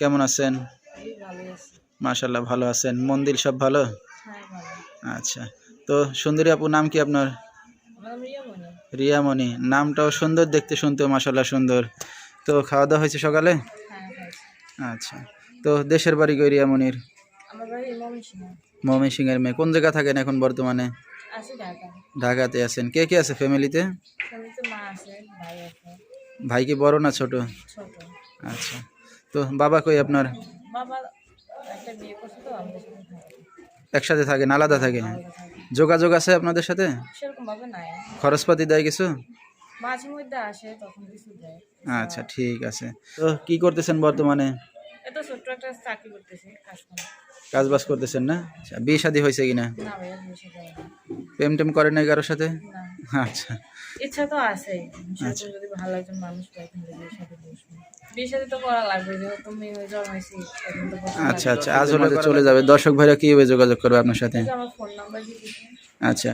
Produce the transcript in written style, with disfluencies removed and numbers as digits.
কেমন আছেন? মাশাআল্লাহ ভালো আছেন। মন দিল সব ভালো? আচ্ছা। তো সুন্দরী আপু নাম কি আপনার? রিয়ামণি। নামটাও সুন্দর, দেখতে শুনতেও মাশাআল্লাহ সুন্দর। তো খাওয়া দাওয়া হয়েছে সকালে? আচ্ছা। তো দেশের বাড়ি কই রিয়ামণির? ময়মনসিংহের মেয়ে। কোন জায়গা থাকেন এখন বর্তমানে? ঢাকাতে আছেন। কে কে আছে ফ্যামিলিতে? ভাই কি বড় না ছোট? আচ্ছা। তো বাবা কই আপনার? একসাথে থাকেন, আলাদা থাকে? যোগাযোগ আছে আপনাদের সাথে? খরচপাতি দেয় কিছু? আচ্ছা ঠিক আছে। তো কি করতেছেন বর্তমানে? কাজ বাজ করতেছেন না? আচ্ছা, বিয়ে শাদী হয়েছে কিনা? প্রেম টেম করেন নাই কারোর সাথে? আচ্ছা ইচ্ছা তো আছে, যদি ভালো একজন মানুষ পাই তাহলে বিয়ে শাদী তো করা লাগবে, যেহেতু মেয়ে হয়ে জন্মাইছি। আচ্ছা আচ্ছা, আজ হলে চলে যাবে। দর্শক ভাইরা কিভাবে যোগাযোগ করবে আপনার সাথে? আমার ফোন নাম্বার দিয়ে। আচ্ছা।